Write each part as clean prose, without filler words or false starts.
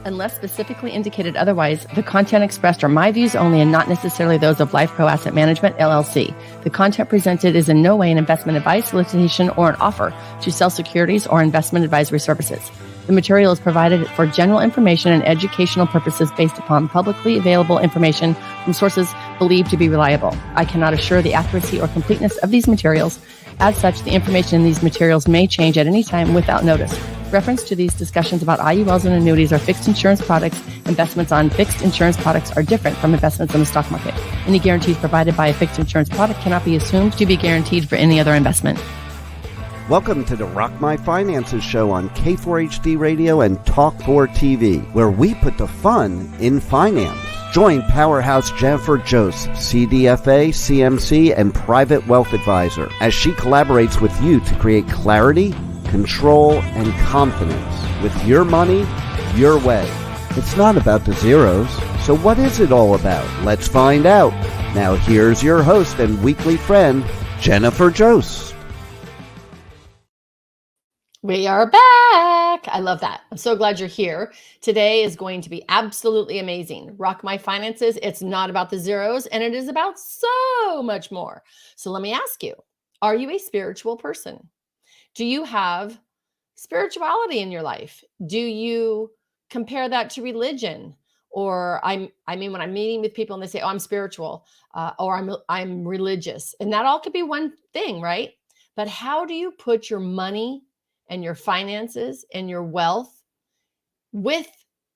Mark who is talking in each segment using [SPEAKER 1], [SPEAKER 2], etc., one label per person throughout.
[SPEAKER 1] Unless specifically indicated otherwise, the content expressed are my views only and not necessarily those of Life Pro Asset Management, LLC. The content presented is in no way an investment advice, solicitation, or an offer to sell securities or investment advisory services. The material is provided for general information and educational purposes based upon publicly available information from sources believed to be reliable. I cannot assure the accuracy or completeness of these materials. As such, the information in these materials may change at any time without notice. Reference to these discussions about IULs and annuities or fixed insurance products. Investments on fixed insurance products are different from investments in the stock market. Any guarantees provided by a fixed insurance product cannot be assumed to be guaranteed for any other investment.
[SPEAKER 2] Welcome to the Rock My Finances show on K4HD Radio and Talk4 TV, where we put the fun in finance. Join Powerhouse Jennifer Jose, CDFA, CMC, and Private Wealth Advisor, as she collaborates with you to create clarity, control, and confidence with your money, your way. It's not about the zeros, so what is it all about? Let's find out. Now here's your host and weekly friend, Jennifer Jose.
[SPEAKER 1] We are back. I love that. I'm so glad you're here. Today is going to be absolutely amazing. Rock My Finances. It's not about the zeros, and it is about so much more. So let me ask you, are you a spiritual person? Do you have spirituality in your life? Do you compare that to religion? Or I mean, when I'm meeting with people and they say, "Oh, I'm spiritual," or I'm religious, and that all could be one thing, right? But how do you put your money and your finances and your wealth with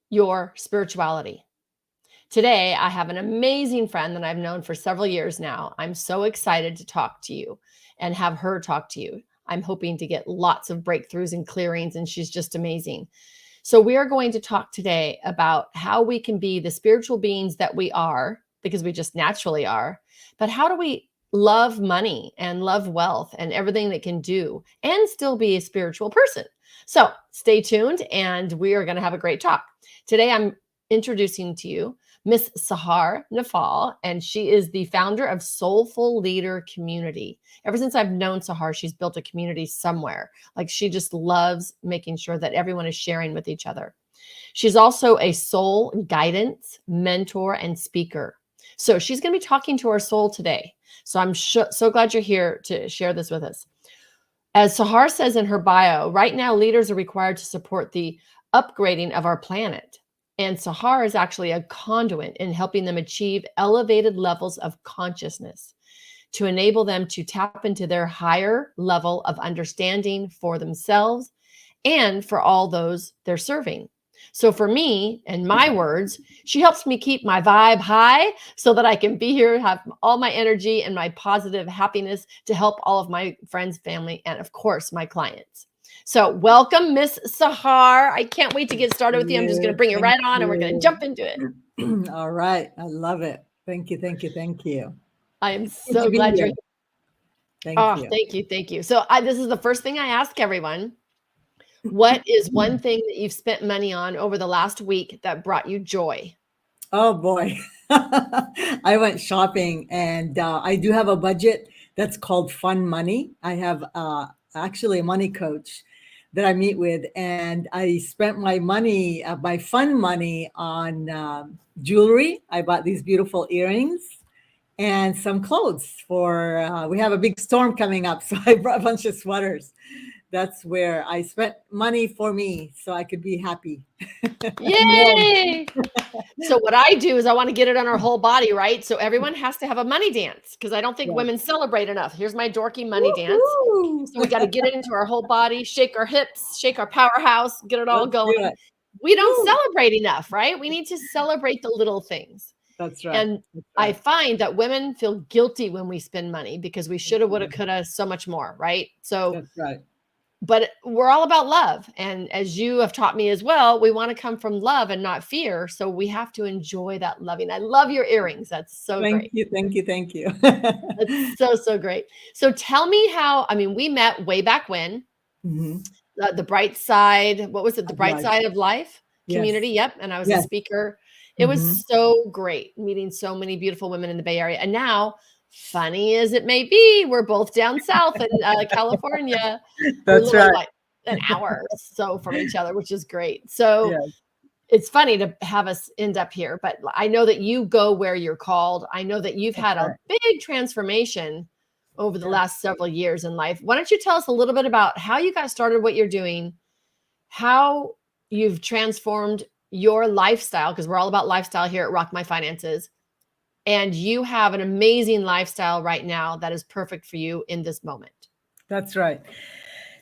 [SPEAKER 1] your spirituality? Today, I have an amazing friend that I've known for several years now. I'm so excited to talk to you and have her talk to you. I'm hoping to get lots of breakthroughs and clearings, and she's just amazing. So we are going to talk today about how we can be the spiritual beings that we are, because we just naturally are, but how do we love money and love wealth and everything that can do and still be a spiritual person? So stay tuned and we are going to have a great talk. Today, I'm introducing to you Miss Sahar Nafal, and she is the founder of Soulful Leader Community. Ever since I've known Sahar, she's built a community somewhere. Like, she just loves making sure that everyone is sharing with each other. She's also a soul guidance mentor and speaker. So she's going to be talking to our soul today. So I'm so glad you're here to share this with us. As Sahar says in her bio, right now leaders are required to support the upgrading of our planet. And Sahar is actually a conduit in helping them achieve elevated levels of consciousness to enable them to tap into their higher level of understanding for themselves and for all those they're serving. So for me, in my words, she helps me keep my vibe high so that I can be here, have all my energy and my positive happiness to help all of my friends, family, and of course, my clients. So welcome, Miss Sahar. I can't wait to get started with you. I'm just going to bring it right on and we're going to jump into it.
[SPEAKER 3] All right. I love it. Thank you. Thank you. Thank you.
[SPEAKER 1] I am so glad you're here.
[SPEAKER 3] Thank you.
[SPEAKER 1] Thank you. So this is the first thing I ask everyone. What is one thing that you've spent money on over the last week that brought you joy?
[SPEAKER 3] Oh, boy. I went shopping and I do have a budget that's called Fun Money. I have actually a money coach that I meet with, and I spent my money, my fun money, on jewelry. I bought these beautiful earrings and some clothes for, we have a big storm coming up. So I brought a bunch of sweaters. That's where I spent money for me so I could be happy.
[SPEAKER 1] Yay! So what I do is I want to get it on our whole body, right? So everyone has to have a money dance because I don't think women celebrate enough. Here's my dorky money dance. So we got to get it into our whole body, shake our hips, shake our powerhouse, get it all going. We don't celebrate enough, right? We need to celebrate the little things.
[SPEAKER 3] That's right.
[SPEAKER 1] And I find that women feel guilty when we spend money because we shoulda, woulda, coulda, so much more, right? So
[SPEAKER 3] that's right.
[SPEAKER 1] But we're all about love. And as you have taught me as well, we want to come from love and not fear. So we have to enjoy that loving. I love your earrings. That's so great.
[SPEAKER 3] Thank you.
[SPEAKER 1] That's so great. So tell me how, we met way back when. Mm-hmm. The Bright Side, what was it? The Bright Side of Life community. Yep. And I was a speaker. It was so great meeting so many beautiful women in the Bay Area. And now, funny as it may be, we're both down south in California.
[SPEAKER 3] That's right.
[SPEAKER 1] Like an hour or so from each other, which is great. So it's funny to have us end up here, but I know that you go where you're called. I know that you've
[SPEAKER 3] That's
[SPEAKER 1] had a
[SPEAKER 3] right.
[SPEAKER 1] big transformation over the
[SPEAKER 3] Yes.
[SPEAKER 1] last several years in life. Why don't you tell us a little bit about how you got started, what you're doing, how you've transformed your lifestyle, because we're all about lifestyle here at Rock My Finances. And you have an amazing lifestyle right now that is perfect for you in this moment.
[SPEAKER 3] That's right.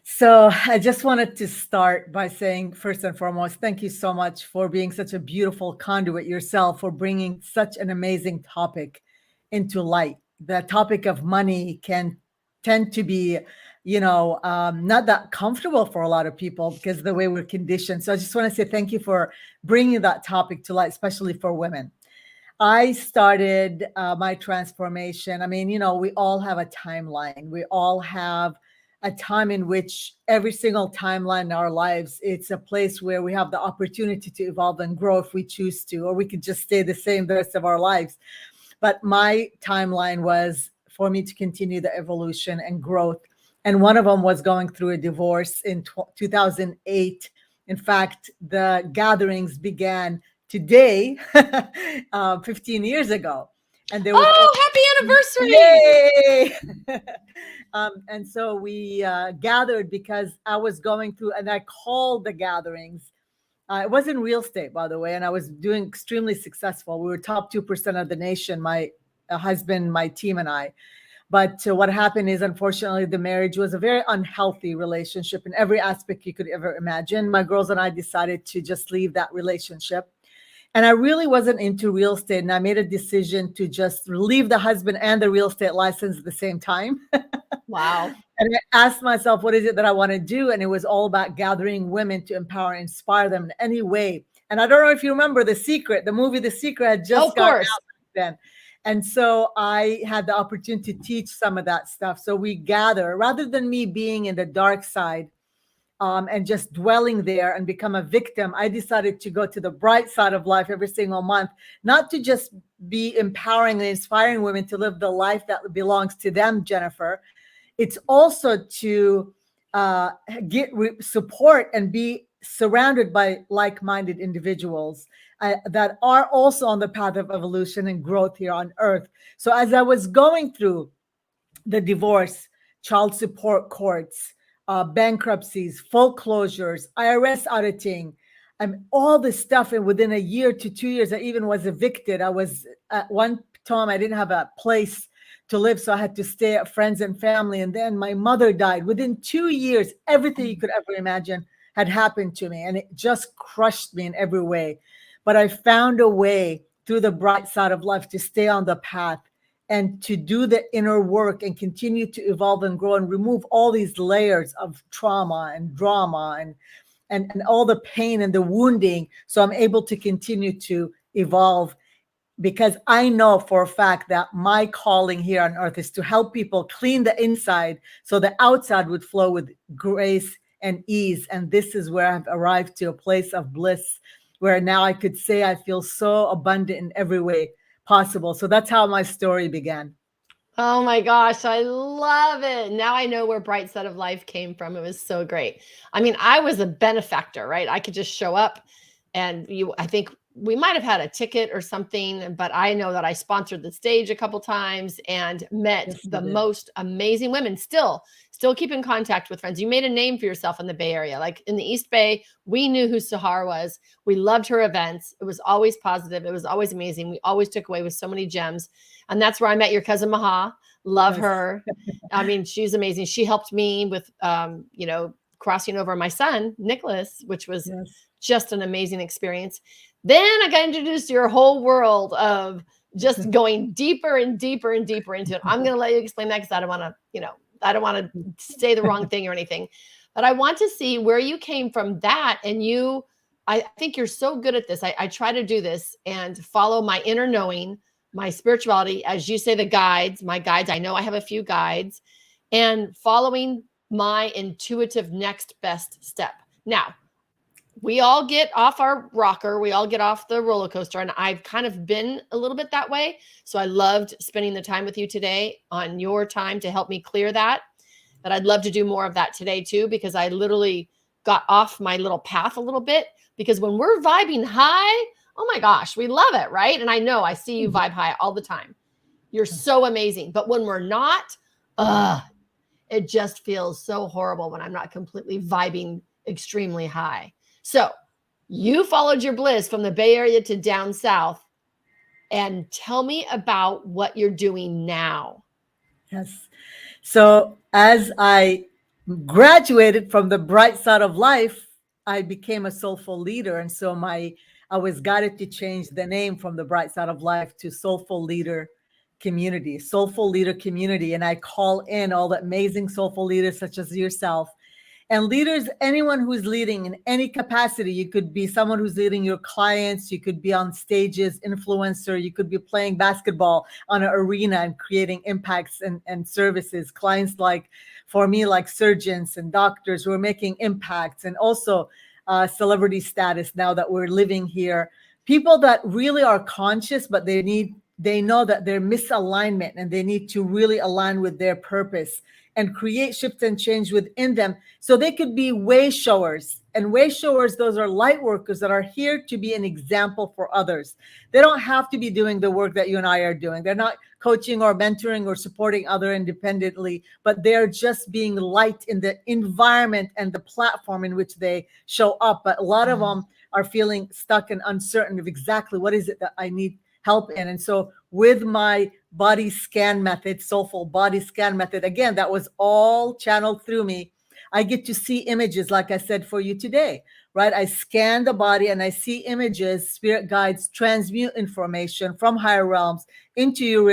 [SPEAKER 3] So I just wanted to start by saying, first and foremost, thank you so much for being such a beautiful conduit yourself, for bringing such an amazing topic into light. The topic of money can tend to be, not that comfortable for a lot of people because of the way we're conditioned. So I just want to say thank you for bringing that topic to light, especially for women. I started my transformation. I mean, we all have a timeline. We all have a time in which every single timeline in our lives, it's a place where we have the opportunity to evolve and grow if we choose to, or we could just stay the same the rest of our lives. But my timeline was for me to continue the evolution and growth. And one of them was going through a divorce in 2008. In fact, the gatherings began today, 15 years ago. And there was
[SPEAKER 1] Oh, happy anniversary!
[SPEAKER 3] yay! And so we gathered because I was going through, and I called the gatherings. It was in real estate, by the way, and I was doing extremely successful. We were top 2% of the nation, my husband, my team, and I. But what happened is, unfortunately, the marriage was a very unhealthy relationship in every aspect you could ever imagine. My girls and I decided to just leave that relationship. And I really wasn't into real estate. And I made a decision to just leave the husband and the real estate license at the same time.
[SPEAKER 1] Wow.
[SPEAKER 3] And I asked myself, what is it that I want to do? And it was all about gathering women to empower and inspire them in any way. And I don't know if you remember The Secret, the movie The Secret had just
[SPEAKER 1] Of
[SPEAKER 3] gotten
[SPEAKER 1] course.
[SPEAKER 3] out back then. And so I had the opportunity to teach some of that stuff. So we gather, rather than me being in the dark side and just dwelling there and become a victim, I decided to go to the bright side of life every single month, not to just be empowering and inspiring women to live the life that belongs to them, Jennifer. It's also to get support and be surrounded by like-minded individuals that are also on the path of evolution and growth here on earth. So as I was going through the divorce, child support courts, bankruptcies, foreclosures, IRS auditing, and all this stuff, and within a year to 2 years, I even was evicted. I was at one time, I didn't have a place to live, so I had to stay at friends and family. And then my mother died. Within 2 years, everything you could ever imagine had happened to me, and it just crushed me in every way. But I found a way through the bright side of life to stay on the path and to do the inner work and continue to evolve and grow and remove all these layers of trauma and drama and all the pain and the wounding, so I'm able to continue to evolve, because I know for a fact that my calling here on earth is to help people clean the inside so the outside would flow with grace and ease. And this is where I've arrived to a place of bliss, where now I could say I feel so abundant in every way possible. So that's how my story began.
[SPEAKER 1] Oh my gosh, I love it. Now I know where Bright Side of Life came from. It was so great. I mean, I was a benefactor, right? I could just show up and I think we might have had a ticket or something, but I know that I sponsored the stage a couple times and met
[SPEAKER 3] Yes, you
[SPEAKER 1] the
[SPEAKER 3] did.
[SPEAKER 1] most amazing women. Still keep in contact with friends. You made a name for yourself in the Bay Area. Like in the East Bay, we knew who Sahar was. We loved her events. It was always positive. It was always amazing. We always took away with so many gems. And that's where I met your cousin Maha. Love
[SPEAKER 3] Yes.
[SPEAKER 1] her. I mean, she's amazing. She helped me with, crossing over my son, Nicholas, which was
[SPEAKER 3] Yes.
[SPEAKER 1] just an amazing experience. Then I got introduced to your whole world of just going deeper and deeper and deeper into it. I'm going to let you explain that because I don't want to, I don't want to say the wrong thing or anything, but I want to see where you came from that. And I think you're so good at this. I try to do this and follow my inner knowing, my spirituality, as you say, my guides. I know I have a few guides, and following my intuitive next best step. Now, we all get off our rocker. We all get off the roller coaster. And I've kind of been a little bit that way. So I loved spending the time with you today on your time to help me clear that. But I'd love to do more of that today too, because I literally got off my little path a little bit. because when we're vibing high, oh my gosh, we love it, right? And I know I see you vibe high all the time. You're so amazing. But when we're not, it just feels so horrible when I'm not completely vibing extremely high. So you followed your bliss from the Bay Area to down south. And tell me about what you're doing now.
[SPEAKER 3] Yes. So as I graduated from the bright side of life, I became a soulful leader. And so I was guided to change the name from the bright side of life to Soulful Leader Community. And I call in all the amazing soulful leaders such as yourself and leaders, anyone who's leading in any capacity. You could be someone who's leading your clients. You could be on stages, influencer. You could be playing basketball on an arena and creating impacts and services. Clients for me, like surgeons and doctors who are making impacts, and also celebrity status now that we're living here. People that really are conscious, but they know that they're misalignment and they need to really align with their purpose and create shifts and change within them so they could be way showers. And way showers, those are light workers that are here to be an example for others. They don't have to be doing the work that you and I are doing. They're not coaching or mentoring or supporting other independently, but they're just being light in the environment and the platform in which they show up. But a lot of them are feeling stuck and uncertain of exactly what is it that I need help in. And so with my body scan method, soulful body scan method, again, that was all channeled through me. I get to see images, like I said for you today, right? I scan the body and I see images. Spirit guides transmute information from higher realms into your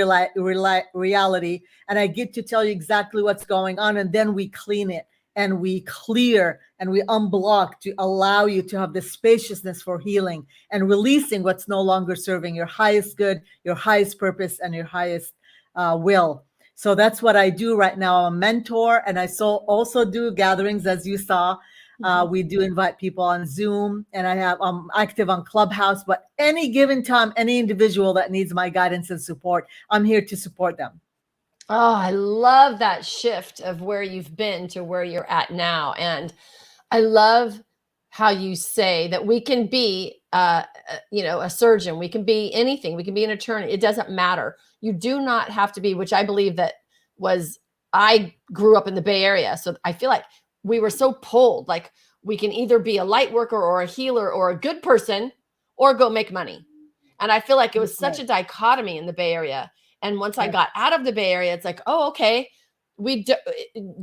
[SPEAKER 3] reality. And I get to tell you exactly what's going on. And then we clean it and we clear and we unblock to allow you to have the spaciousness for healing and releasing what's no longer serving your highest good, your highest purpose, and your highest will. So that's what I do right now. I'm a mentor, and I also do gatherings, as you saw. We do invite people on Zoom, and I'm active on Clubhouse. But any given time, any individual that needs my guidance and support, I'm here to support them.
[SPEAKER 1] Oh, I love that shift of where you've been to where you're at now. And I love how you say that we can be, a surgeon. We can be anything. We can be an attorney. It doesn't matter. You do not have to be, which I believe I grew up in the Bay Area. So I feel like we were so pulled, like we can either be a light worker or a healer or a good person or go make money. And I feel like it was such a dichotomy in the Bay Area. And once I got out of the Bay Area, it's like, oh, okay,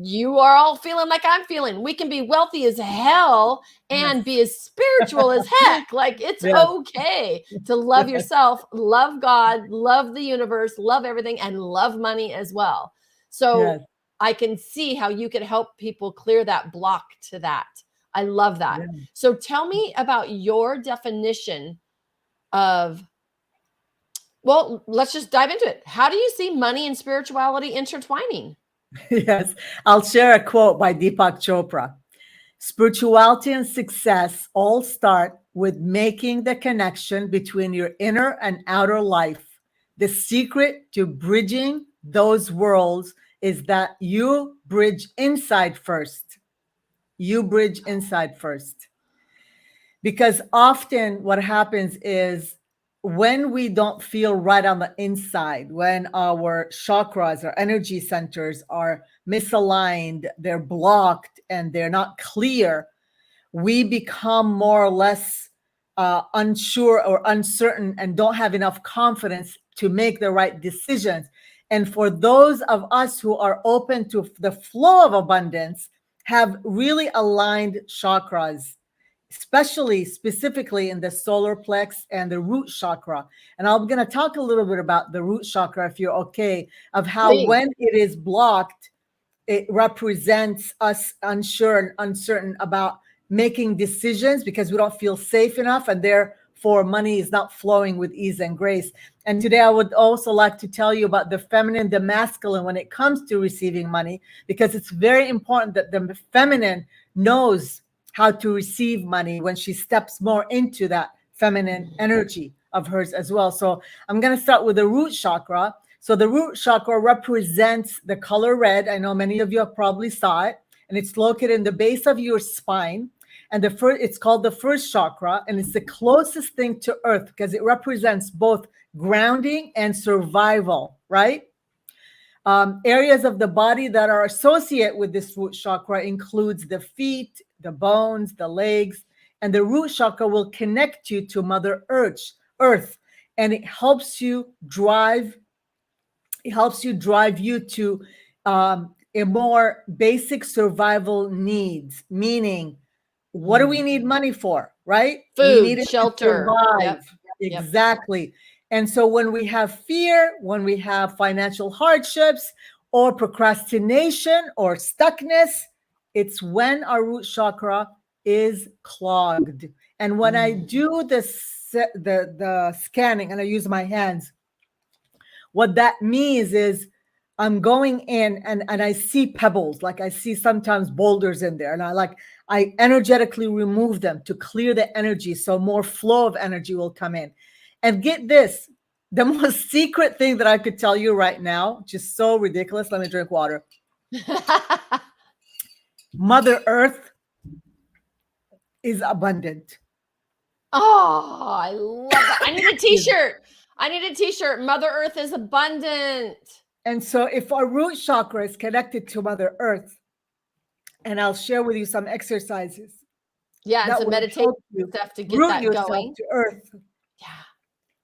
[SPEAKER 1] you are all feeling like I'm feeling. We can be wealthy as hell and be as spiritual as heck. Like it's okay to love yourself, love God, love the universe, love everything, and love money as well. So I can see how you could help people clear that block to that. I love that. So tell me about your definition of, well, let's just dive into it. How do you see money and spirituality intertwining?
[SPEAKER 3] Yes, I'll share a quote by Deepak Chopra. Spirituality and success all start with making the connection between your inner and outer life. The secret to bridging those worlds is that you bridge inside first. You bridge inside first. Because often what happens is when we don't feel right on the inside, when our chakras, our energy centers are misaligned, they're blocked, and they're not clear, we become more or less unsure or uncertain and don't have enough confidence to make the right decisions. And for those of us who are open to the flow of abundance, have really aligned chakras, specifically in the solar plex and the root chakra. And I'm going to talk a little bit about the root chakra, if you're okay, of how when it is blocked, it represents us unsure and uncertain about making decisions because we don't feel safe enough, and therefore money is not flowing with ease and grace. And today I would also like to tell you about the feminine, the masculine when it comes to receiving money, because it's very important that the feminine knows how to receive money when she steps more into that feminine energy of hers as well. So I'm going to start with the root chakra. So the root chakra represents the color red. I know many of you have probably saw it, and it's located in the base of your spine. And it's called the first chakra, and it's the closest thing to earth because it represents both grounding and survival, right? Areas of the body that are associated with this root chakra includes the feet, the bones, the legs, and the root chakra will connect you to Mother Earth, and it helps you drive you to a more basic survival needs, meaning what do we need money for, right? We need
[SPEAKER 1] Food,
[SPEAKER 3] it to
[SPEAKER 1] shelter.
[SPEAKER 3] survive.
[SPEAKER 1] Yep.
[SPEAKER 3] Exactly. And so when we have fear, when we have financial hardships or procrastination or stuckness, it's when our root chakra is clogged. And when I do the scanning and I use my hands, what that means is I'm going in and I see pebbles, like I see sometimes boulders in there, and I energetically remove them to clear the energy so more flow of energy will come in. And get this, the most secret thing that I could tell you right now, just so ridiculous. Let me drink water. Mother Earth is abundant.
[SPEAKER 1] Oh, I love that. I need a t-shirt. Mother Earth is abundant.
[SPEAKER 3] And so if our root chakra is connected to Mother Earth, and I'll share with you some exercises.
[SPEAKER 1] Yeah, and
[SPEAKER 3] that
[SPEAKER 1] some
[SPEAKER 3] will
[SPEAKER 1] meditation
[SPEAKER 3] help you
[SPEAKER 1] stuff to get
[SPEAKER 3] root
[SPEAKER 1] that
[SPEAKER 3] yourself
[SPEAKER 1] going.
[SPEAKER 3] to earth.
[SPEAKER 1] Yeah.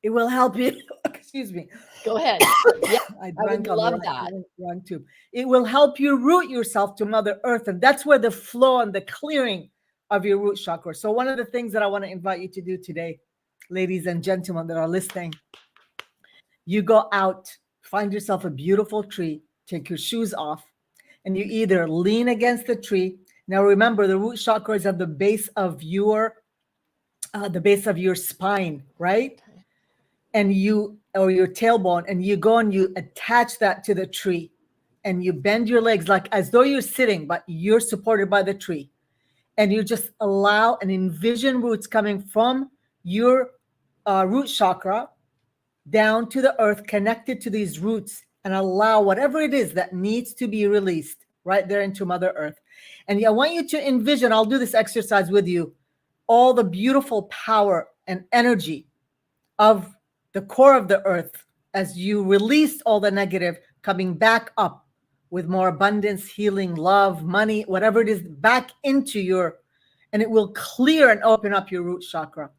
[SPEAKER 3] It will help you. Excuse me.
[SPEAKER 1] Go ahead. Yeah,
[SPEAKER 3] I
[SPEAKER 1] would
[SPEAKER 3] drank on
[SPEAKER 1] love
[SPEAKER 3] the
[SPEAKER 1] that.
[SPEAKER 3] wrong tube. It will help you root yourself to Mother Earth. And that's where the flow and the clearing of your root chakra. So one of the things that I want to invite you to do today, ladies and gentlemen that are listening, you go out, find yourself a beautiful tree, take your shoes off, and you either lean against the tree. Now remember, the root chakra is at the base of your spine, right? And or your tailbone, and you go and you attach that to the tree, and you bend your legs like as though you're sitting, but you're supported by the tree. And you just allow and envision roots coming from your root chakra down to the earth, connected to these roots, and allow whatever it is that needs to be released right there into Mother Earth. And I want you to envision, I'll do this exercise with you, all the beautiful power and energy of the core of the earth as you release all the negative, coming back up with more abundance, healing, love, money, whatever it is, back into your, and it will clear and open up your root chakra.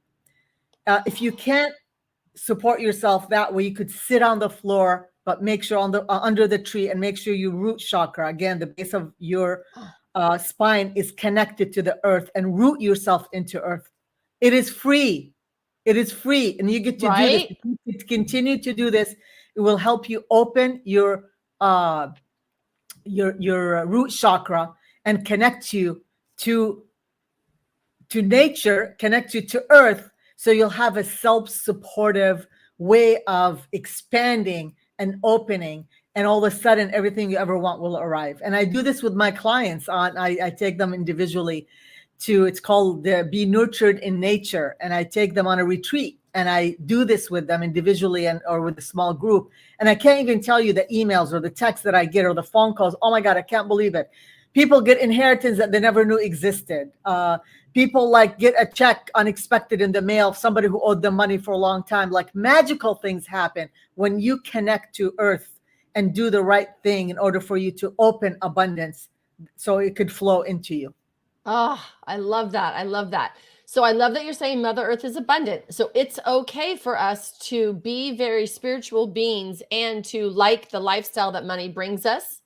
[SPEAKER 3] If you can't support yourself that way, you could sit on the floor, but make sure under the tree, and make sure your root chakra, again, the base of your spine, is connected to the earth, and root yourself into earth. It is free. It is free, and you get to do this. If you continue to do this, it will help you open your root chakra and connect you to nature, connect you to earth, so you'll have a self-supportive way of expanding and opening, and all of a sudden everything you ever want will arrive. And I do this with my clients. I take them individually it's called Be Nurtured in Nature, and I take them on a retreat, and I do this with them individually or with a small group. And I can't even tell you the emails or the texts that I get or the phone calls. Oh my God, I can't believe it. People get inheritance that they never knew existed. People get a check unexpected in the mail, somebody who owed them money for a long time. Like magical things happen when you connect to earth and do the right thing in order for you to open abundance so it could flow into you.
[SPEAKER 1] Oh, I love that. I love that. So I love that you're saying Mother Earth is abundant. So it's okay for us to be very spiritual beings and to like the lifestyle that money brings us.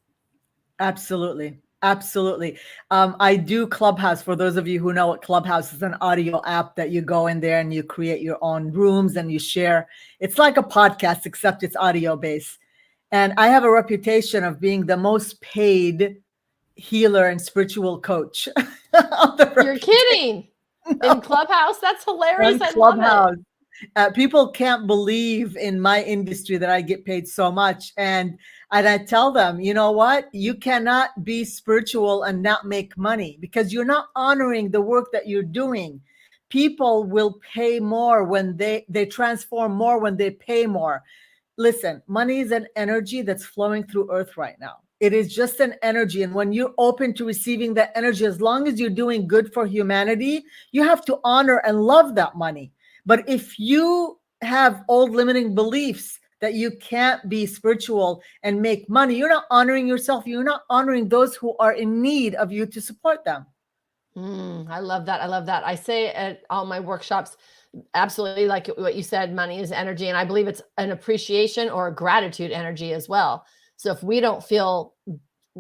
[SPEAKER 3] Absolutely. Absolutely. I do Clubhouse. For those of you who know what Clubhouse is, an audio app that you go in there and you create your own rooms and you share. It's like a podcast, except it's audio based. And I have a reputation of being the most paid healer and spiritual coach.
[SPEAKER 1] You're kidding. No. In Clubhouse? That's hilarious. I love it.
[SPEAKER 3] People can't believe in my industry that I get paid so much. And I tell them, you know what? You cannot be spiritual and not make money, because you're not honoring the work that you're doing. People will pay more when they transform more when they pay more. Listen, money is an energy that's flowing through earth right now. It is just an energy. And when you're open to receiving that energy, as long as you're doing good for humanity, you have to honor and love that money. But if you have old limiting beliefs that you can't be spiritual and make money, you're not honoring yourself. You're not honoring those who are in need of you to support them.
[SPEAKER 1] I love that. I love that. I say at all my workshops, absolutely like what you said, money is energy. And I believe it's an appreciation or a gratitude energy as well. So if we don't feel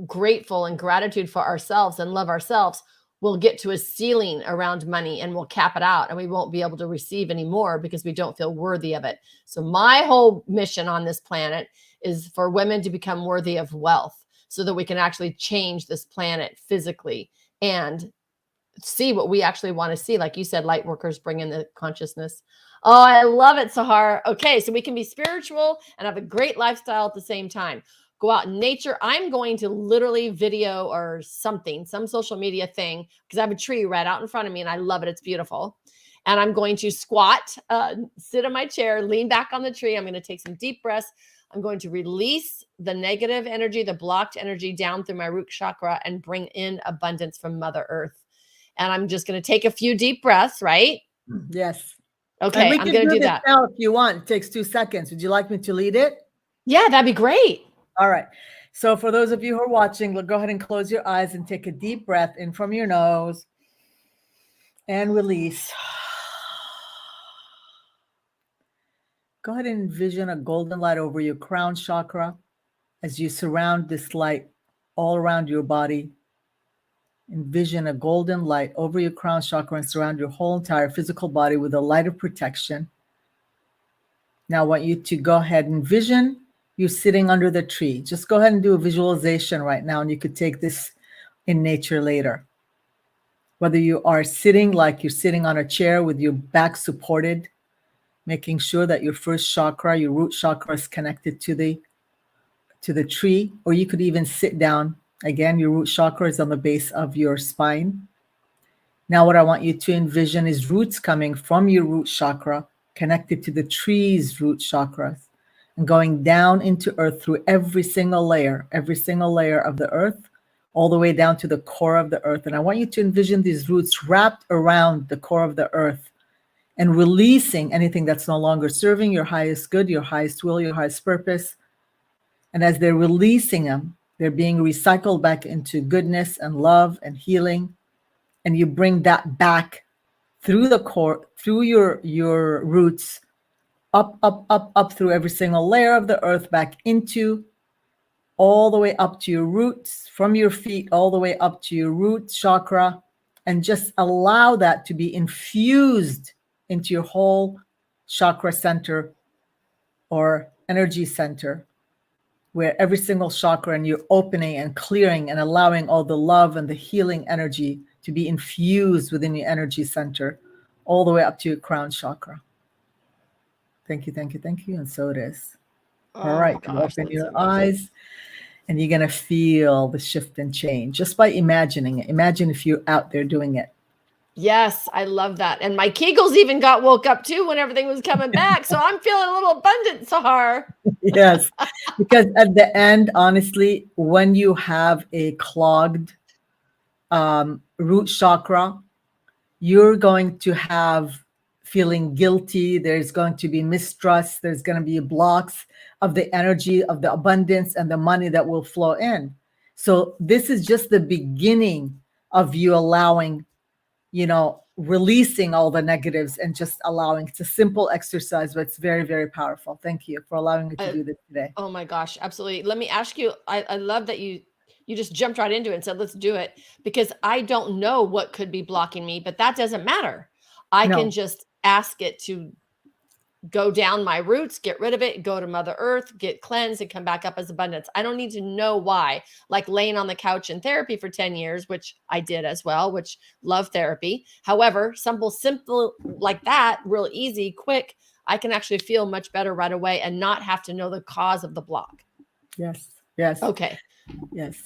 [SPEAKER 1] grateful and gratitude for ourselves and love ourselves, we'll get to a ceiling around money and we'll cap it out and we won't be able to receive any more because we don't feel worthy of it. So my whole mission on this planet is for women to become worthy of wealth so that we can actually change this planet physically and see what we actually want to see. Like you said, light workers bring in the consciousness. Oh, I love it, Sahar. Okay, so we can be spiritual and have a great lifestyle at the same time. Go out in nature. I'm going to literally video or something, some social media thing, because I have a tree right out in front of me and I love it. It's beautiful. And I'm going to squat, sit in my chair, lean back on the tree. I'm going to take some deep breaths. I'm going to release the negative energy, the blocked energy down through my root chakra and bring in abundance from Mother Earth. And I'm just going to take a few deep breaths, right?
[SPEAKER 3] Yes.
[SPEAKER 1] Okay,
[SPEAKER 3] And we
[SPEAKER 1] I'm
[SPEAKER 3] can
[SPEAKER 1] going to
[SPEAKER 3] do
[SPEAKER 1] do
[SPEAKER 3] this
[SPEAKER 1] that.
[SPEAKER 3] now if you want. It takes 2 seconds. Would you like me to lead it?
[SPEAKER 1] Yeah, that'd be great.
[SPEAKER 3] All right. So for those of you who are watching, go ahead and close your eyes and take a deep breath in from your nose and release. Go ahead and envision a golden light over your crown chakra as you surround this light all around your body. Envision a golden light over your crown chakra and surround your whole entire physical body with a light of protection. Now I want you to go ahead and envision you sitting under the tree. Just go ahead and do a visualization right now, and you could take this in nature later. Whether you are sitting like you're sitting on a chair with your back supported, making sure that your first chakra, your root chakra, is connected to the tree, or you could even sit down. Again, your root chakra is on the base of your spine. Now what I want you to envision is roots coming from your root chakra connected to the tree's root chakras and going down into earth through every single layer of the earth, all the way down to the core of the earth. And I want you to envision these roots wrapped around the core of the earth and releasing anything that's no longer serving your highest good, your highest will, your highest purpose. And as they're releasing them, they're being recycled back into goodness and love and healing. And you bring that back through the core, through your roots, up through every single layer of the earth, back into all the way up to your roots, from your feet all the way up to your root chakra, and just allow that to be infused into your whole chakra center or energy center, where every single chakra, and you're opening and clearing and allowing all the love and the healing energy to be infused within your energy center, all the way up to your crown chakra. Thank you, thank you, thank you. And so it is. All
[SPEAKER 1] Oh
[SPEAKER 3] right,
[SPEAKER 1] my
[SPEAKER 3] you
[SPEAKER 1] gosh,
[SPEAKER 3] open
[SPEAKER 1] that's
[SPEAKER 3] your
[SPEAKER 1] amazing.
[SPEAKER 3] eyes and you're going to feel the shift and change just by imagining it. Imagine if you're out there doing it.
[SPEAKER 1] Yes, I love that. And my Kegels even got woke up too when everything was coming back. So I'm feeling a little abundant, Sahar.
[SPEAKER 3] Yes, because at the end, honestly, when you have a clogged root chakra, you're going to have feeling guilty. There's going to be mistrust. There's going to be blocks of the energy, of the abundance and the money that will flow in. So this is just the beginning of you allowing, releasing all the negatives and just allowing. It's a simple exercise, but it's very, very powerful. Thank you for allowing me to do this today.
[SPEAKER 1] Oh my gosh, absolutely. Let me ask you, I love that you just jumped right into it and said, let's do it, because I don't know what could be blocking me, but that doesn't matter. I can
[SPEAKER 3] No,
[SPEAKER 1] just ask it to go down my roots, get rid of it, go to Mother Earth, get cleansed, and come back up as abundance. I don't need to know why. Like laying on the couch in therapy for 10 years, which I did as well, which love therapy. However, simple like that, real easy, quick, I can actually feel much better right away and not have to know the cause of the block.
[SPEAKER 3] yes,
[SPEAKER 1] Okay.
[SPEAKER 3] yes.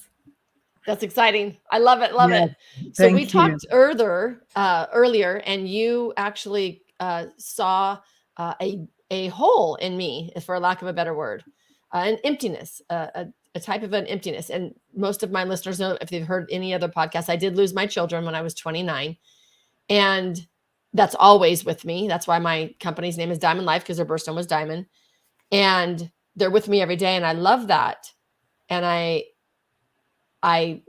[SPEAKER 1] That's exciting. I love it. Love
[SPEAKER 3] Yes,
[SPEAKER 1] it. So we
[SPEAKER 3] thank you.
[SPEAKER 1] talked earlier, and you actually saw a hole in me, for lack of a better word, an emptiness, a type of an emptiness. And most of my listeners know, if they've heard any other podcasts, I did lose my children when I was 29. And that's always with me. That's why my company's name is Diamond Life, because their birthstone was diamond. And they're with me every day. And I love that. And I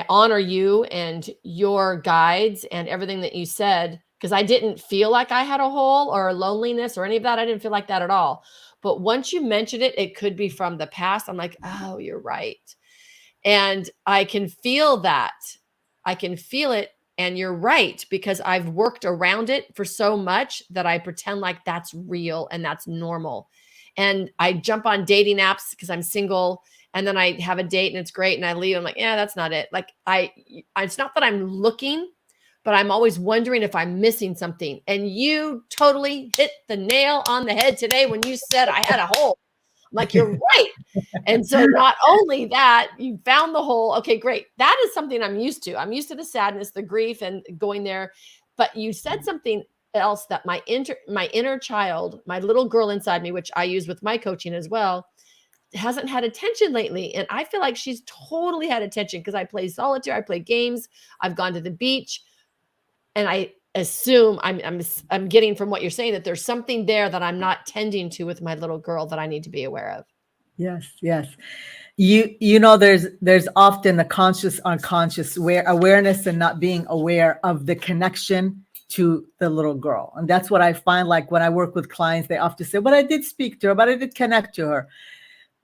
[SPEAKER 1] honor you and your guides and everything that you said, because I didn't feel like I had a hole or loneliness or any of that. I didn't feel like that at all. But once you mentioned it, it could be from the past. I'm like, oh, you're right. And I can feel that. I can feel it. And you're right, because I've worked around it for so much that I pretend like that's real and that's normal. And I jump on dating apps because I'm single, and then I have a date and it's great, and I leave. I'm like, yeah, that's not it. Like it's not that I'm looking, but I'm always wondering if I'm missing something. And you totally hit the nail on the head today when you said I had a hole. I'm like, you're right. And so not only that, you found the hole. Okay, great. That is something I'm used to. I'm used to the sadness, the grief, and going there. But you said something else that my inner child, my little girl inside me, which I use with my coaching as well, hasn't had attention lately. And I feel like she's totally had attention because I play solitaire, I play games, I've gone to the beach, and I assume I'm getting from what you're saying that there's something there that I'm not tending to with my little girl that I need to be aware of.
[SPEAKER 3] Yes, yes. You know, there's often a conscious, unconscious awareness and not being aware of the connection to the little girl. And that's what I find, like when I work with clients, they often say, but I did speak to her, but I did connect to her.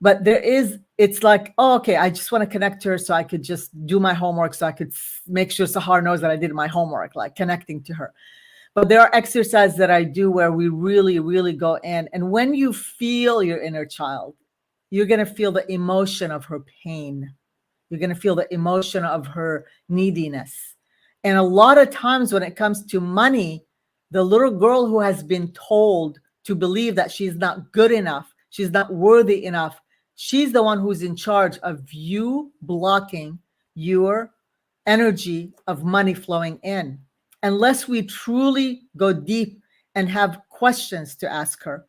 [SPEAKER 3] But it's like, oh, okay, I just want to connect to her so I could just do my homework, so I could make sure Sahar knows that I did my homework, like connecting to her. But there are exercises that I do where we really, really go in. And when you feel your inner child, you're going to feel the emotion of her pain. You're going to feel the emotion of her neediness. And a lot of times when it comes to money, the little girl who has been told to believe that she's not good enough, she's not worthy enough, she's the one who's in charge of you blocking your energy of money flowing in. Unless we truly go deep and have questions to ask her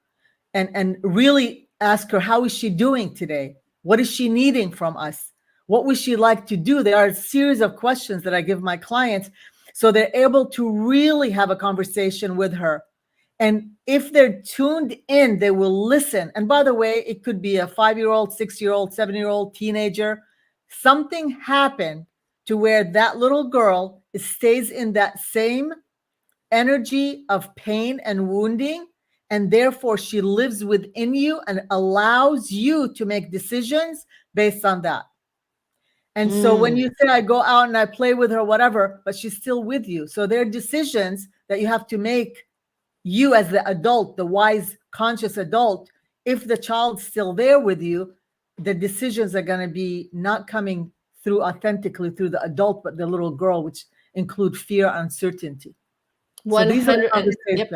[SPEAKER 3] and really ask her, how is she doing today? What is she needing from us? What would she like to do? There are a series of questions that I give my clients so they're able to really have a conversation with her. And if they're tuned in, they will listen. And by the way, it could be a 5-year-old, 6-year-old, 7-year-old teenager. Something happened to where that little girl stays in that same energy of pain and wounding. And therefore, she lives within you and allows you to make decisions based on that. And so when you say, I go out and I play with her, whatever, but she's still with you. So there are decisions that you have to make, you as the adult, the wise, conscious adult. If the child's still there with you, the decisions are going to be not coming through authentically through the adult, but the little girl, which include fear, uncertainty.
[SPEAKER 1] 100.
[SPEAKER 3] So yep.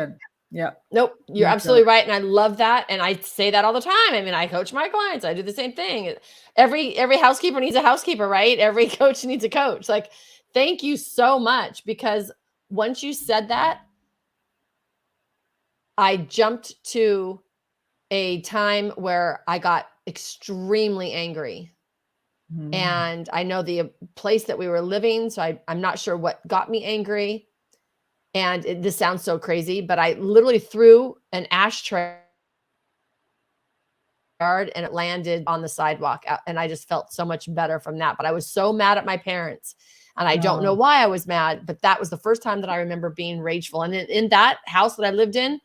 [SPEAKER 3] Yeah.
[SPEAKER 1] Nope. You're absolutely right. And I love that. And I say that all the time. I mean, I coach my clients. I do the same thing. Every housekeeper needs a housekeeper, right? Every coach needs a coach. Like, thank you so much, because once you said that, I jumped to a time where I got extremely angry. And I know the place that we were living. So I'm not sure what got me angry. And this sounds so crazy, but I literally threw an ashtray and it landed on the sidewalk. And I just felt so much better from that. But I was so mad at my parents. And I don't know why I was mad, but that was the first time that I remember being rageful. And in that house that I lived in,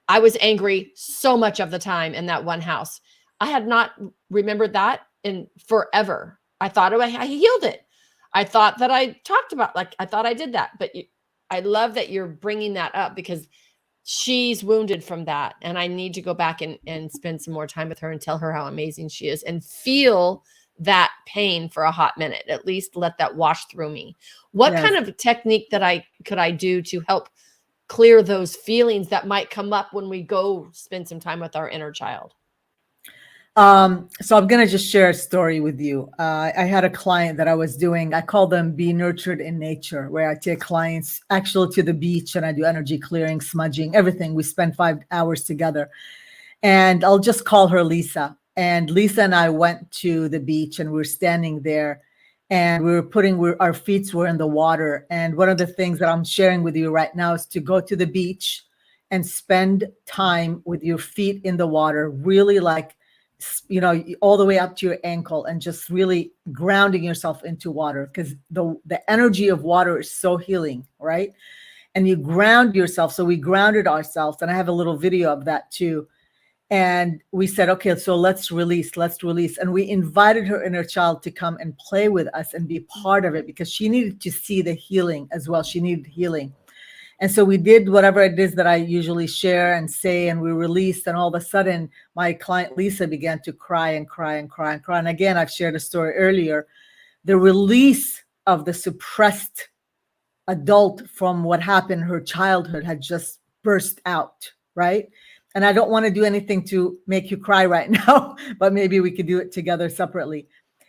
[SPEAKER 1] I was angry so much of the time in that one house. I had not remembered that in forever. I thought I healed it. I thought that I talked about, like, I thought I did that. But I love that you're bringing that up, because she's wounded from that. And I need to go back and spend some more time with her and tell her how amazing she is and feel that pain for a hot minute. At least let that wash through me. What kind of technique could I do to help clear those feelings that might come up when we go spend some time with our inner child?
[SPEAKER 3] So I'm going to just share a story with you. I had a client that I was doing, I call them Be Nurtured in Nature, where I take clients actually to the beach and I do energy clearing, smudging, everything. We spend 5 hours together, and I'll just call her Lisa. And Lisa and I went to the beach, and we were standing there, and we were putting our feet were in the water. And one of the things that I'm sharing with you right now is to go to the beach and spend time with your feet in the water, really like, all the way up to your ankle, and just really grounding yourself into water, because the energy of water is so healing, right? And you ground yourself. So we grounded ourselves, and I have a little video of that too. And we said, okay, so let's release. And we invited her inner child to come and play with us and be part of it, because she needed to see the healing as well. She needed healing. And so we did whatever it is that I usually share and say, and we released. And all of a sudden, my client Lisa began to cry and cry and cry and cry. And again, I've shared a story earlier. The release of the suppressed adult from what happened in her childhood had just burst out, right? And I don't want to do anything to make you cry right now, but maybe we could do it together separately.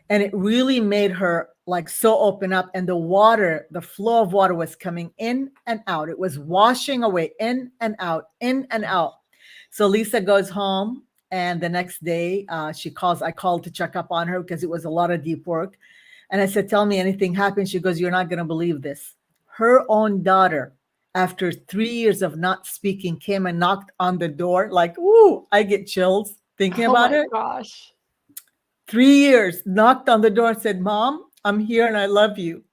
[SPEAKER 3] And it really made her like so open up, and the flow of water was coming in and out. It was washing away, in and out, in and out. So Lisa goes home, and the next day she calls. I called to check up on her because it was a lot of deep work. And I said, tell me, anything happened? She goes, you're not going to believe this. Her own daughter, after 3 years of not speaking, came and knocked on the door. Like, ooh, I get chills thinking about it.
[SPEAKER 1] Oh my gosh.
[SPEAKER 3] 3 years, knocked on the door and said, Mom, I'm here and I love you.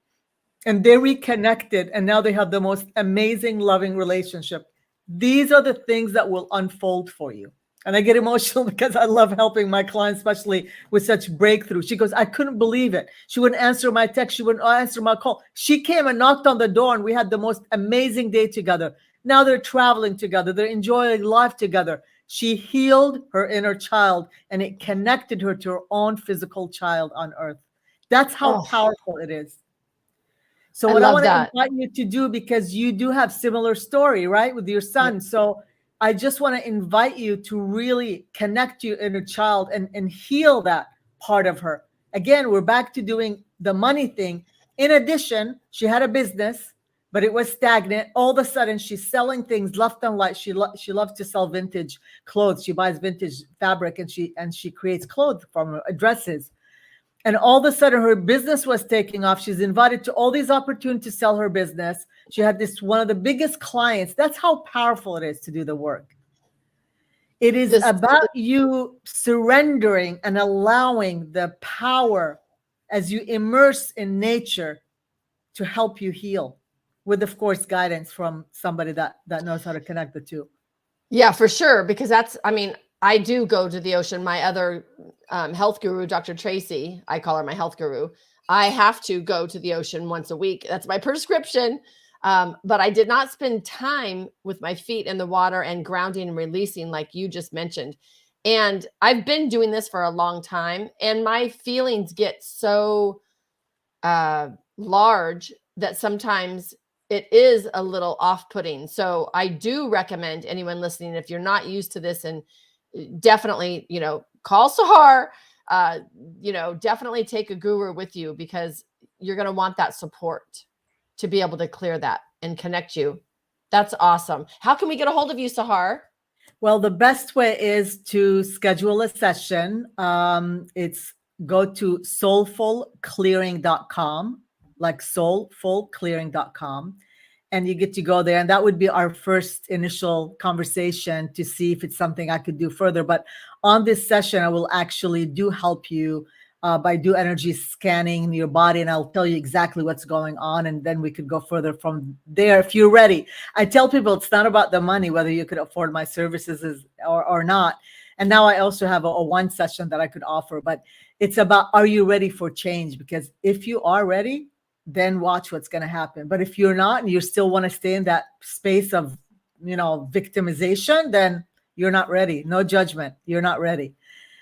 [SPEAKER 3] And they reconnected, and now they have the most amazing, loving relationship. These are the things that will unfold for you. And I get emotional because I love helping my clients, especially with such breakthrough. She goes, I couldn't believe it. She wouldn't answer my text. She wouldn't answer my call. She came and knocked on the door, and we had the most amazing day together. Now they're traveling together. They're enjoying life together. She healed her inner child, and it connected her to her own physical child on earth. That's how powerful it is. So what I want to invite you to do, because you do have similar story, right, with your son. So I just want to invite you to really connect your inner child and heal that part of her. Again, we're back to doing the money thing. In addition, she had a business, but it was stagnant. All of a sudden, she's selling things left and right. She loves to sell vintage clothes. She buys vintage fabric, and she creates clothes from dresses. And all of a sudden, her business was taking off. She's invited to all these opportunities to sell her business. She had one of the biggest clients. That's how powerful it is to do the work. It is about you surrendering and allowing the power as you immerse in nature to help you heal, with, of course, guidance from somebody that knows how to connect the two.
[SPEAKER 1] Yeah, for sure. Because I do go to the ocean. My other health guru, Dr. Tracy, I call her my health guru. I have to go to the ocean once a week. That's my prescription. But I did not spend time with my feet in the water and grounding and releasing like you just mentioned. And I've been doing this for a long time, and my feelings get so large that sometimes it is a little off-putting. So I do recommend anyone listening, if you're not used to this, and definitely, call Sahar, definitely take a guru with you, because you're going to want that support to be able to clear that and connect you. That's awesome. How can we get a hold of you, Sahar?
[SPEAKER 3] Well, the best way is to schedule a session. It's go to soulfulclearing.com, like soulfulclearing.com. And you get to go there. And that would be our first initial conversation to see if it's something I could do further. But on this session, I will actually help you by energy scanning your body. And I'll tell you exactly what's going on. And then we could go further from there if you're ready. I tell people it's not about the money, whether you could afford my services or not. And now I also have a one session that I could offer. But it's about, are you ready for change? Because if you are ready, then watch what's going to happen. But if you're not, and you still want to stay in that space of, victimization, then you're not ready. No judgment. You're not ready.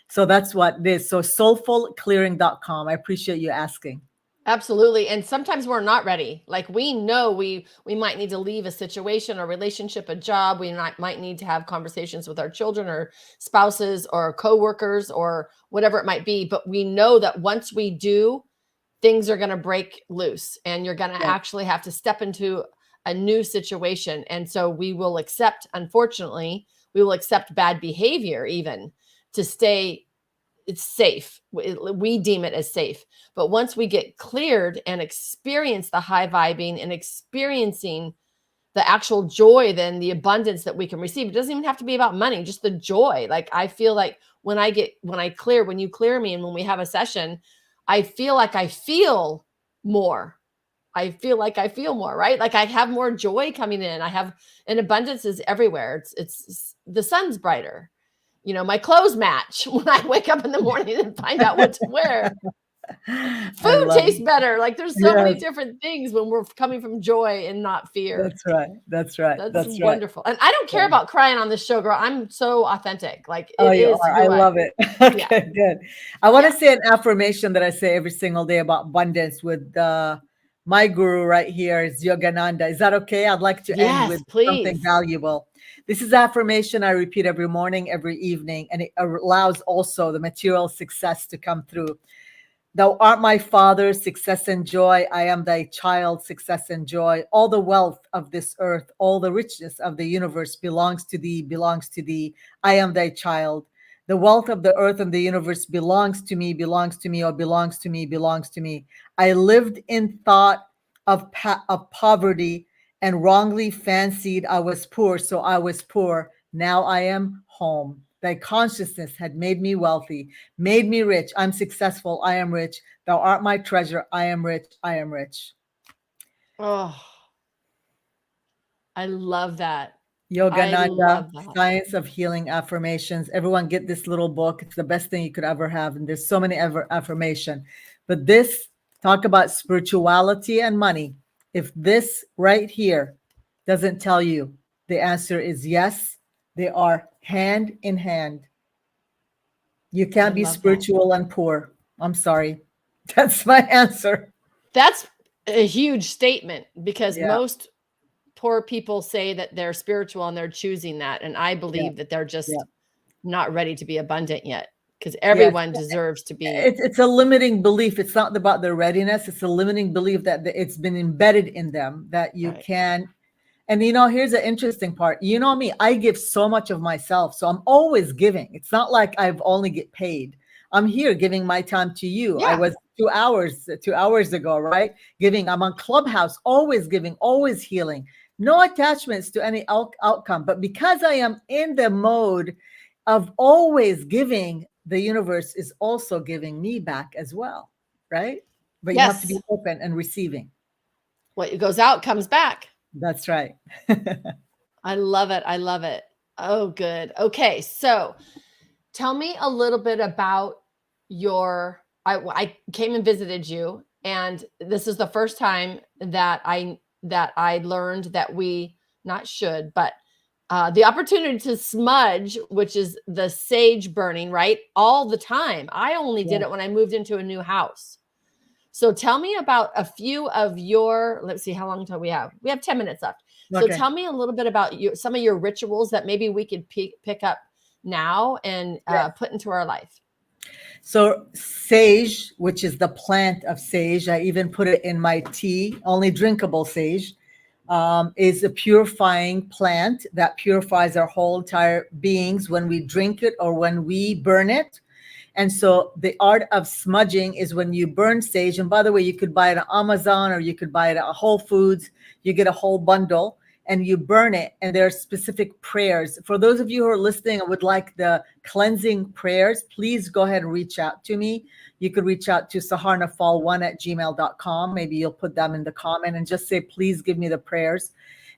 [SPEAKER 3] So that's what it is. So soulfulclearing.com. I appreciate you asking.
[SPEAKER 1] Absolutely. And sometimes we're not ready. Like, we know we might need to leave a situation, a relationship, a job. We might need to have conversations with our children or spouses or coworkers or whatever it might be. But we know that once we do, things are going to break loose, and you're going to actually have to step into a new situation. And so we will accept, unfortunately, bad behavior even to stay it's safe. We deem it as safe. But once we get cleared and experience the high vibing and experiencing the actual joy, then the abundance that we can receive, it doesn't even have to be about money, just the joy. Like I feel like when you clear me and when we have a session, I feel like I feel more. I feel like I feel more, right? Like I have more joy coming in. I have an abundance is everywhere. It's the sun's brighter. My clothes match when I wake up in the morning and find out what to wear.
[SPEAKER 3] I
[SPEAKER 1] Food
[SPEAKER 3] love
[SPEAKER 1] tastes
[SPEAKER 3] it.
[SPEAKER 1] better. Like there's so many
[SPEAKER 3] Yes,
[SPEAKER 1] different things when we're coming from joy and not fear.
[SPEAKER 3] that's right. That's right.
[SPEAKER 1] That's
[SPEAKER 3] That's right.
[SPEAKER 1] wonderful. And I don't care
[SPEAKER 3] Yeah.
[SPEAKER 1] about crying on this show, girl. I'm so authentic. Like
[SPEAKER 3] Oh,
[SPEAKER 1] it
[SPEAKER 3] you
[SPEAKER 1] is
[SPEAKER 3] are. I
[SPEAKER 1] who I
[SPEAKER 3] love it.
[SPEAKER 1] yeah.
[SPEAKER 3] Okay, good. I want
[SPEAKER 1] Yeah.
[SPEAKER 3] to say an affirmation that I say every single day about abundance with my guru right here is Yogananda. Is that okay? I'd like to end
[SPEAKER 1] Yes,
[SPEAKER 3] with something
[SPEAKER 1] please.
[SPEAKER 3] valuable. This is affirmation I repeat every morning, every evening, and it allows also the material success to come through. Thou art my father, success and joy. I am thy child, success and joy. All the wealth of this earth, all the richness of the universe belongs to thee, belongs to thee. I am thy child. The wealth of the earth and the universe belongs to me, belongs to me, or belongs to me, belongs to me. I lived in thought of poverty and wrongly fancied I was poor, so I was poor. Now I am home. Thy consciousness had made me wealthy, made me rich. I'm successful. I am rich. Thou art my treasure. I am rich. I am rich.
[SPEAKER 1] Oh, I love that. I
[SPEAKER 3] Yogananda,
[SPEAKER 1] love that.
[SPEAKER 3] Science of Healing Affirmations. Everyone get this little book. It's the best thing you could ever have. And there's so many ever affirmation. But this, talk about spirituality and money. If this right here doesn't tell you, the answer is yes. They are hand in hand. You
[SPEAKER 1] I
[SPEAKER 3] can't be
[SPEAKER 1] love that.
[SPEAKER 3] spiritual and poor. I'm sorry. That's my answer.
[SPEAKER 1] That's a huge statement because
[SPEAKER 3] Yeah,
[SPEAKER 1] most poor people say that they're spiritual and they're choosing that. And I
[SPEAKER 3] yeah,
[SPEAKER 1] believe that they're
[SPEAKER 3] yeah.
[SPEAKER 1] just not ready to be abundant yet because
[SPEAKER 3] Yes.
[SPEAKER 1] everyone deserves to be.
[SPEAKER 3] It's a limiting belief. It's not about their readiness. It's a limiting belief that it's been embedded in them that you
[SPEAKER 1] Right.
[SPEAKER 3] can. And here's the interesting part. You know me, I give so much of myself. So I'm always giving. It's not like I've only get paid. I'm here giving my time to you. I
[SPEAKER 1] Yeah.
[SPEAKER 3] was 2 hours ago, right? Giving. I'm on Clubhouse, always giving, always healing. No attachments to any outcome. But because I am in the mode of always giving, the universe is also giving me back as well, right? But you have to be
[SPEAKER 1] Yes.
[SPEAKER 3] open and receiving.
[SPEAKER 1] What goes out comes back.
[SPEAKER 3] That's right.
[SPEAKER 1] I love it. I love it. Oh, good. Okay. So tell me a little bit about I came and visited you, and this is the first time that I learned that we not should, but the opportunity to smudge, which is the sage burning, right? All the time. I only did
[SPEAKER 3] Yeah.
[SPEAKER 1] it when I moved into a new house. So tell me about a few of let's see how long until we have. We have 10 minutes left. So
[SPEAKER 3] Okay.
[SPEAKER 1] tell me a little bit about some of your rituals that maybe we could pick up now and
[SPEAKER 3] Yes.
[SPEAKER 1] put into our life.
[SPEAKER 3] So sage, which is the plant of sage, I even put it in my tea, only drinkable sage, is a purifying plant that purifies our whole entire beings when we drink it or when we burn it. And so the art of smudging is when you burn sage. And by the way, you could buy it on Amazon or you could buy it at Whole Foods. You get a whole bundle and you burn it. And there are specific prayers. For those of you who are listening and would like the cleansing prayers, please go ahead and reach out to me. You could reach out to saharnafal1@gmail.com. Maybe you'll put them in the comment and just say, please give me the prayers.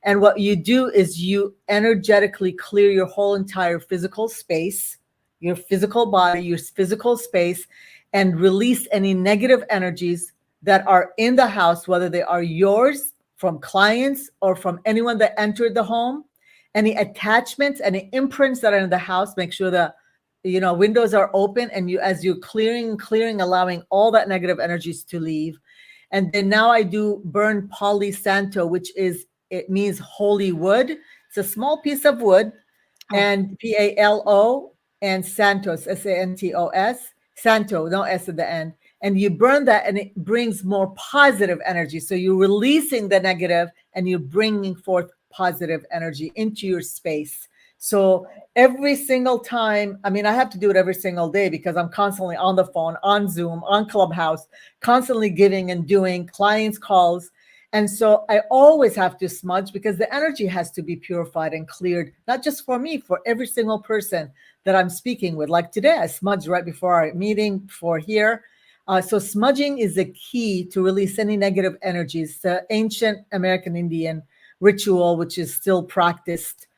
[SPEAKER 3] And what you do is you energetically clear your whole entire physical space, your physical body, your physical space, and release any negative energies that are in the house, whether they are yours, from clients, or from anyone that entered the home. Any attachments, any imprints that are in the house, make sure that windows are open, and as you're clearing, allowing all that negative energies to leave. And then now I do burn Palo Santo, it means holy wood. It's a small piece of wood, and Palo and Santos, Santos, Santo, no S at the end. And you burn that and it brings more positive energy. So you're releasing the negative and you're bringing forth positive energy into your space. So every single time, I mean, I have to do it every single day because I'm constantly on the phone, on Zoom, on Clubhouse, constantly giving and doing clients' calls. And so I always have to smudge because the energy has to be purified and cleared, not just for me, for every single person that I'm speaking with. Like today, I smudged right before our meeting, before here. So smudging is the key to release any negative energies. The ancient American Indian ritual, which is still practiced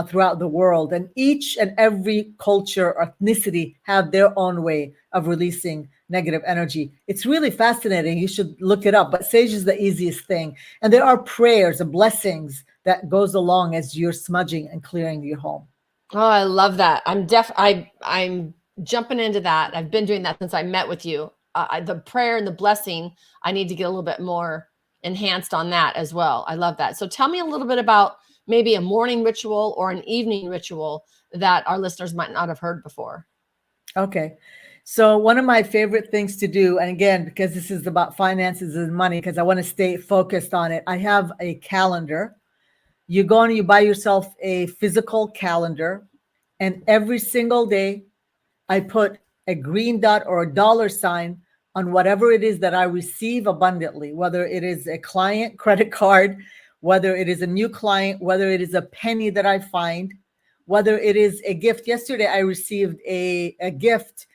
[SPEAKER 3] throughout the world. And each and every culture or ethnicity have their own way of releasing negative energy. It's really fascinating. You should look it up. But sage is the easiest thing. And there are prayers and blessings that goes along as you're smudging and clearing your home.
[SPEAKER 1] Oh, I love that. I'm jumping into that. I've been doing that since I met with you. The prayer and the blessing, I need to get a little bit more enhanced on that as well. I love that. So tell me a little bit about maybe a morning ritual or an evening ritual that our listeners might not have heard before.
[SPEAKER 3] Okay. So one of my favorite things to do, and again, because this is about finances and money, because I want to stay focused on it, I have a calendar. You go and you buy yourself a physical calendar, and every single day I put a green dot or a dollar sign on whatever it is that I receive abundantly, whether it is a client credit card, whether it is a new client, whether it is a penny that I find, whether it is a gift. Yesterday, I received a gift.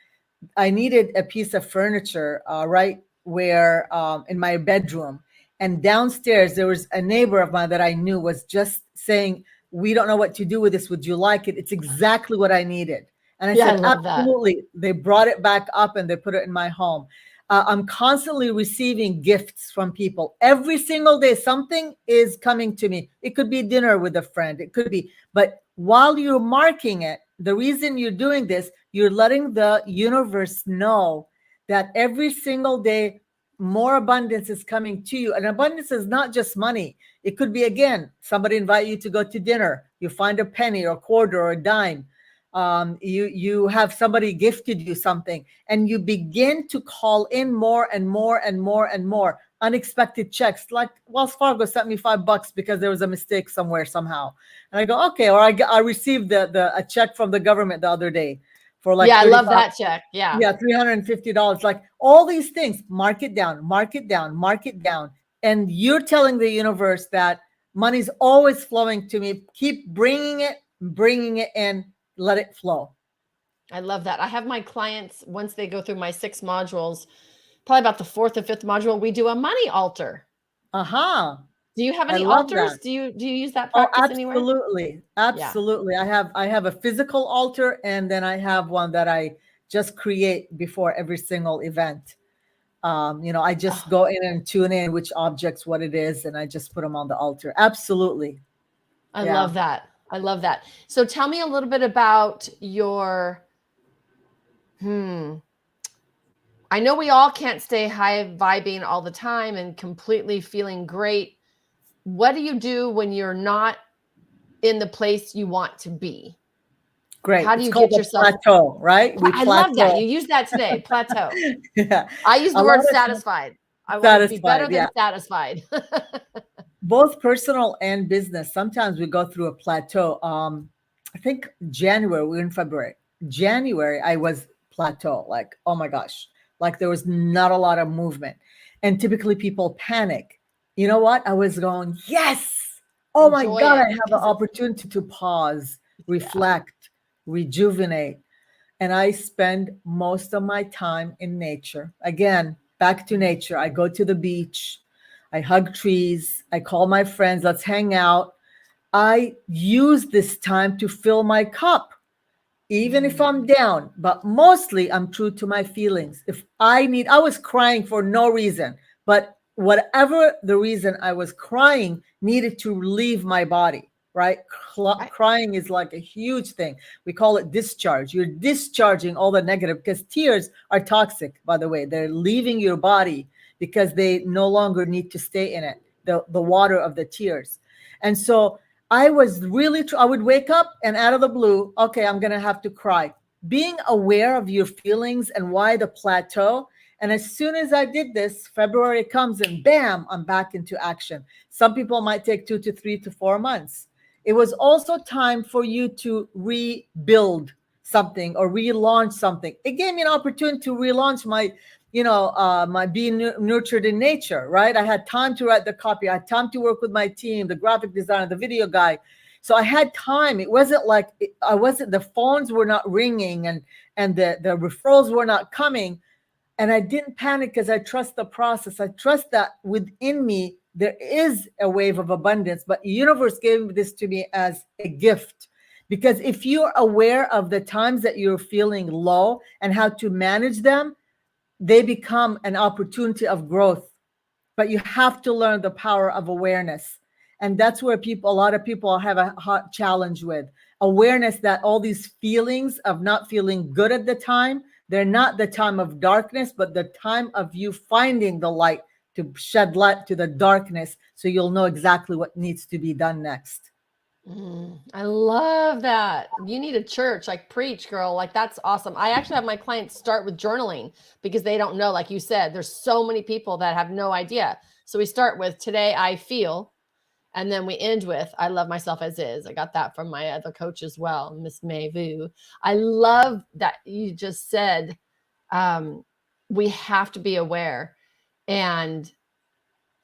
[SPEAKER 3] I needed a piece of furniture right where in my bedroom. And downstairs, there was a neighbor of mine that I knew was just saying, "We don't know what to do with this. Would you like it?" It's exactly what I needed. And I said, absolutely. They brought it back up and they put it in my home. I'm constantly receiving gifts from people. Every single day, something is coming to me. It could be dinner with a friend. It could be. But while you're marking it, the reason you're doing this, you're letting the universe know that every single day, more abundance is coming to you. And abundance is not just money. It could be, again, somebody invite you to go to dinner. You find a penny or a quarter or a dime. You have somebody gifted you something, and you begin to call in more and more and more and more unexpected checks. Like Wells Fargo sent me $5 because there was a mistake somewhere somehow, and I go, okay. Or I received a check from the government the other day for like
[SPEAKER 1] I love that check. Yeah,
[SPEAKER 3] $350. Like all these things, mark it down, mark it down, mark it down, and you're telling the universe that money's always flowing to me. Keep bringing it in. Let it flow.
[SPEAKER 1] I love that. I have my clients, once they go through my 6 modules, probably about the 4th or 5th module, we do a money altar.
[SPEAKER 3] Uh-huh.
[SPEAKER 1] Do you have any altars? Do you use that practice anywhere?
[SPEAKER 3] Absolutely.
[SPEAKER 1] Yeah.
[SPEAKER 3] I have a physical altar, and then I have one that I just create before every single event. I just go in and tune in which objects, what it is, and I just put them on the altar. Absolutely.
[SPEAKER 1] I love that. I love that. So tell me a little bit about your, I know we all can't stay high vibing all the time and completely feeling great. What do you do when you're not in the place you want to be?
[SPEAKER 3] Great.
[SPEAKER 1] How do you get yourself
[SPEAKER 3] plateau, right?
[SPEAKER 1] I love that. You use that today, plateau.
[SPEAKER 3] Yeah.
[SPEAKER 1] I use the word satisfied. I want to be better than satisfied.
[SPEAKER 3] Both personal and business. Sometimes we go through a plateau. I think January, we're in February. January, I was plateau. Like, oh my gosh, like there was not a lot of movement. And typically people panic. You know what? I was going, yes. Oh my God, I have an opportunity to pause, reflect, rejuvenate. And I spend most of my time in nature. Again, back to nature. I go to the beach. I hug trees. I call my friends. Let's hang out. I use this time to fill my cup, even if I'm down. But mostly I'm true to my feelings. If I was crying for no reason, but whatever the reason I was crying needed to leave my body, right? Crying is like a huge thing. We call it discharge. You're discharging all the negative, because tears are toxic, by the way. They're leaving your body because they no longer need to stay in it, the water of the tears. And so I was really, I would wake up and out of the blue, okay, I'm going to have to cry. Being aware of your feelings and why the plateau. And as soon as I did this, February comes and bam, I'm back into action. Some people might take 2 to 3 to 4 months. it was also time for you to rebuild something or relaunch something. It gave me an opportunity to relaunch my, my being nurtured in nature, right? I had time to write the copy. I had time to work with my team, the graphic designer, the video guy. So I had time. It wasn't like the phones were not ringing and the referrals were not coming. And I didn't panic because I trust the process. I trust that within me, there is a wave of abundance, but the universe gave this to me as a gift. Because if you're aware of the times that you're feeling low and how to manage them, they become an opportunity of growth. But you have to learn the power of awareness. And that's where a lot of people have a hot challenge with awareness, that all these feelings of not feeling good at the time, they're not the time of darkness, but the time of you finding the light to shed light to the darkness, so you'll know exactly what needs to be done next.
[SPEAKER 1] I love that. You need a church, like preach, girl. Like that's awesome. I actually have my clients start with journaling because they don't know, like you said, there's so many people that have no idea. So we start with today I feel, and then we end with I love myself as is. I got that from my other coach as well, Miss May Vu. I love that you just said we have to be aware, and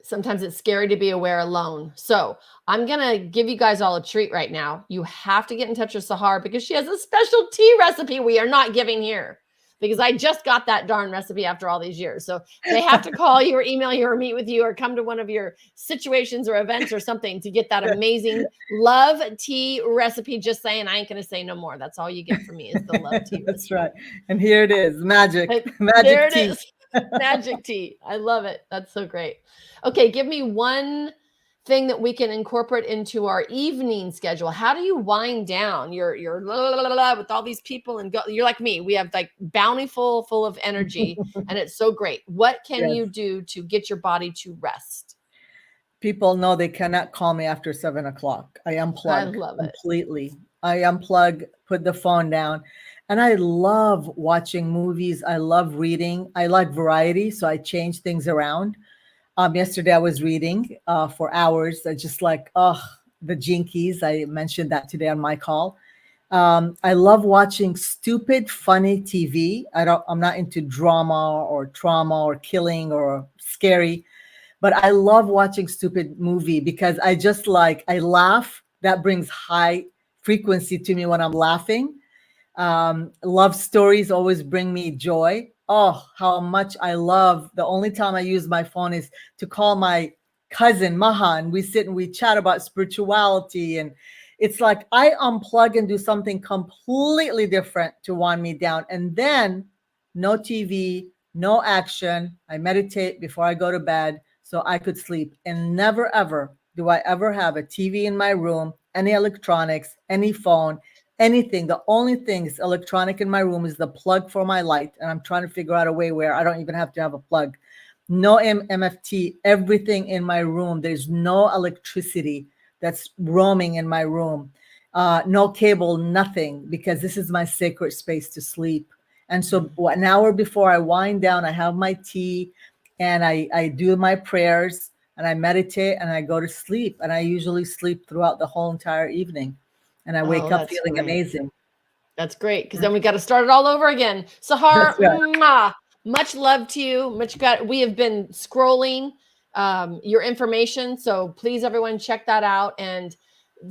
[SPEAKER 1] sometimes it's scary to be aware alone. So I'm going to give you guys all a treat right now. You have to get in touch with Sahar because she has a special tea recipe we are not giving here, because I just got that darn recipe after all these years. So they have to call you or email you or meet with you or come to one of your situations or events or something to get that amazing love tea recipe. Just saying, I ain't going to say no more. That's all you get from me is the love tea.
[SPEAKER 3] That's right. And here it is. Magic tea.
[SPEAKER 1] There it is. Magic tea. I love it. That's so great. Okay. Give me one thing that we can incorporate into our evening schedule. How do you wind down? You're with all these people and go, you're like me. We have like bountiful, full of energy and it's so great. What can you do to get your body to rest?
[SPEAKER 3] People know they cannot call me after 7:00. I unplug completely. I unplug, put the phone down. And I love watching movies. I love reading. I like variety, so I change things around. Yesterday I was reading for hours. I just like, the Jinkies. I mentioned that today on my call. I love watching stupid, funny TV. I'm not into drama or trauma or killing or scary, but I love watching stupid movie because I laugh. That brings high frequency to me when I'm laughing. Love stories always bring me joy. Oh, how much I love. The only time I use my phone is to call my cousin Maha, and we sit and we chat about spirituality. And it's like I unplug and do something completely different to wind me down. And then no TV, no action. I meditate before I go to bed so I could sleep. And never, ever do I ever have a TV in my room, any electronics, any phone, anything. The only thing is electronic in my room is the plug for my light. And I'm trying to figure out a way where I don't even have to have a plug. No MFT, everything in my room. There's no electricity that's roaming in my room. No cable, nothing, because this is my sacred space to sleep. And so an hour before I wind down, I have my tea and I do my prayers and I meditate and I go to sleep. And I usually sleep throughout the whole entire evening. And I wake up feeling amazing.
[SPEAKER 1] That's great. Because then we got to start it all over again. Sahar, much love to you. We have been scrolling your information. So please, everyone, check that out and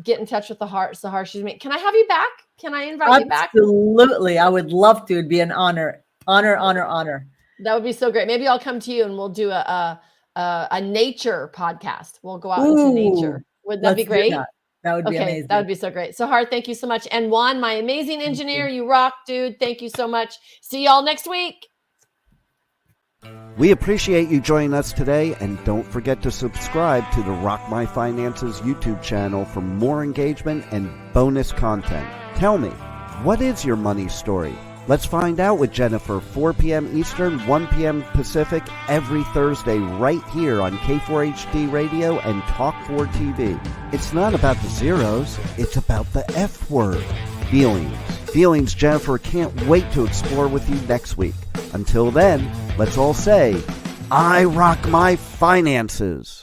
[SPEAKER 1] get in touch with Sahar. Can I have you back? Can I invite you back?
[SPEAKER 3] Absolutely. I would love to. It'd be an honor. Honor.
[SPEAKER 1] That would be so great. Maybe I'll come to you and we'll do a nature podcast. We'll go out into nature. Would that be great?
[SPEAKER 3] That would be amazing.
[SPEAKER 1] That would be so great. Sahar, thank you so much. And Juan, my amazing engineer, you rock, dude. Thank you so much. See y'all next week.
[SPEAKER 2] We appreciate you joining us today, and don't forget to subscribe to the Rock My Finances YouTube channel for more engagement and bonus content. Tell me, what is your money story? Let's find out with Jennifer, 4 p.m. Eastern, 1 p.m. Pacific, every Thursday right here on K4HD Radio and Talk4 TV. It's not about the zeros, it's about the F word, feelings. Feelings Jennifer can't wait to explore with you next week. Until then, let's all say, I rock my finances.